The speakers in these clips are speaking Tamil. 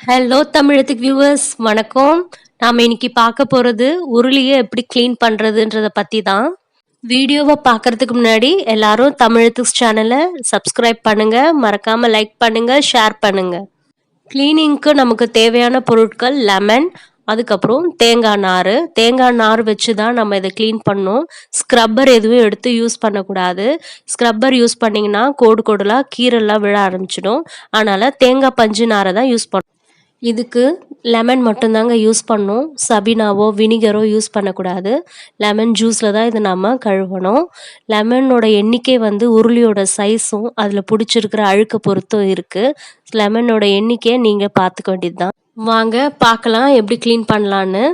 ஹலோ தமிழத்துக்கு வியூவர்ஸ் வணக்கம். நாம இன்னைக்கு பார்க்க போறது உருளியை எப்படி க்ளீன் பண்றதுன்றத பத்தி தான். வீடியோவை பார்க்கறதுக்கு முன்னாடி எல்லாரும் தமிழத்துக்கு சேனலை சப்ஸ்கிரைப் பண்ணுங்க, மறக்காம லைக் பண்ணுங்க, ஷேர் பண்ணுங்க. க்ளீனிங்க்கு நமக்கு தேவையான பொருட்கள் லெமன், அதுக்கப்புறம் தேங்காய் நார் வச்சு தான் நம்ம இதை க்ளீன் பண்ணோம். ஸ்க்ரப்பர் எதுவும் எடுத்து யூஸ் பண்ணக்கூடாது. ஸ்க்ரப்பர் யூஸ் பண்ணிங்கன்னா கோடுலாம் கீரெல்லாம் விழ ஆரம்பிச்சிடும். அதனால தேங்காய் பஞ்சு நாரை தான் யூஸ் பண்ணணும். இதுக்கு லெமன் மட்டும்தாங்க யூஸ் பண்ணணும். சபீனாவோ வினிகரோ யூஸ் பண்ணக்கூடாது. லெமன் ஜூஸில் தான் இதை நம்ம கழுவணும். லெமனோட எண்ணிக்கை உருளியோட சைஸும் அதில் பிடிச்சிருக்கிற அழுக்க பொறுத்தும் இருக்குது. லெமனோட எண்ணிக்கையை நீங்கள் பார்த்துக்க வேண்டியது தான். வாங்க பார்க்கலாம் எப்படி க்ளீன் பண்ணலான்னு.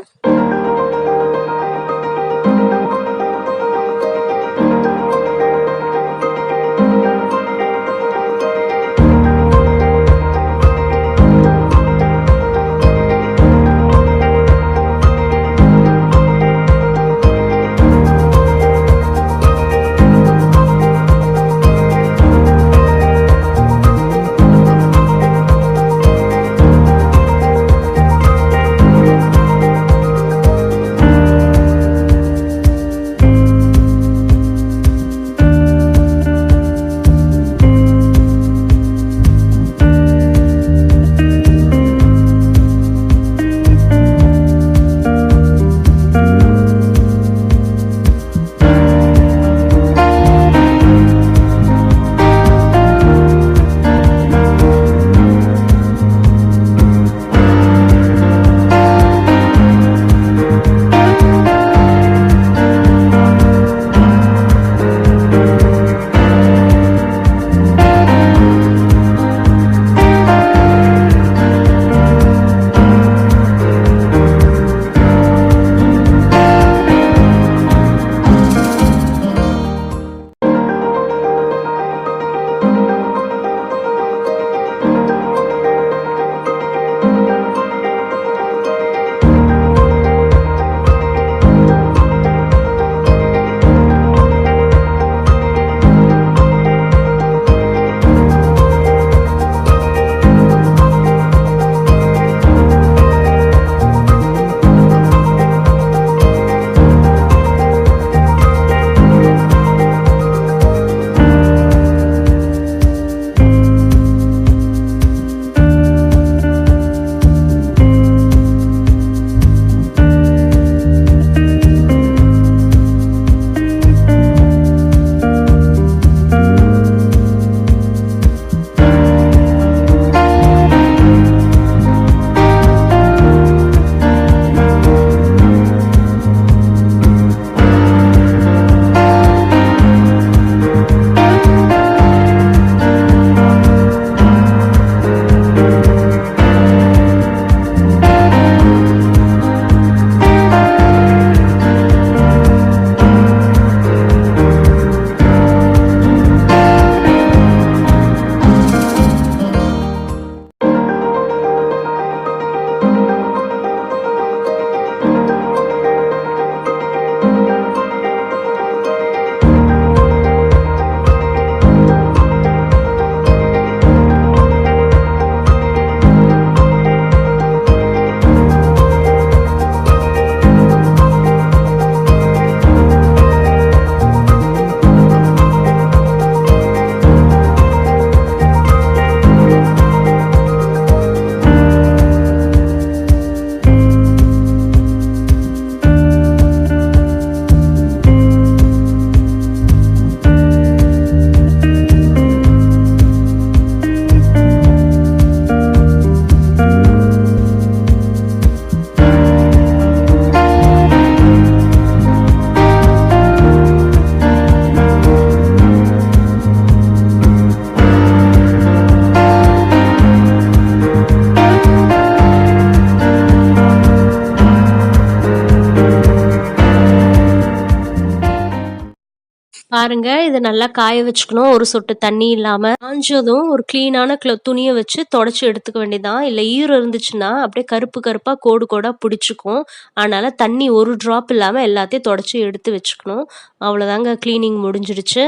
பாருங்க, இதை நல்லா காய வச்சுக்கணும். ஒரு சொட்டு தண்ணி இல்லாம காஞ்சதும் ஒரு கிளீனான துணியை வச்சு தொடச்சி எடுத்துக்க வேண்டியதான். இல்லை ஈரம் இருந்துச்சுன்னா அப்படியே கருப்பு கருப்பா கோடா பிடிச்சிக்கும். அதனால தண்ணி ஒரு டிராப் இல்லாம எல்லாத்தையும் தொடச்சி எடுத்து வச்சுக்கணும். அவ்வளோதாங்க, கிளீனிங் முடிஞ்சிடுச்சு.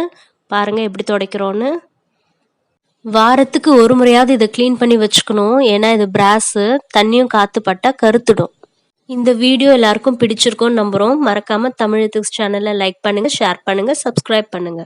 பாருங்க எப்படி துடைக்கிறோன்னு. வாரத்துக்கு ஒரு முறையாவது இதை க்ளீன் பண்ணி வச்சுக்கணும். ஏன்னா இது பிராஸு, தண்ணியும் காத்து பட்டா கருத்துடும். இந்த வீடியோ எல்லாருக்கும் பிடிச்சிருக்கும்னு நம்புறோம். மறக்காம தமிழ் எத்திக்ஸ் சேனலை லைக் பண்ணுங்க, ஷேர் பண்ணுங்க, சப்ஸ்கிரைப் பண்ணுங்க.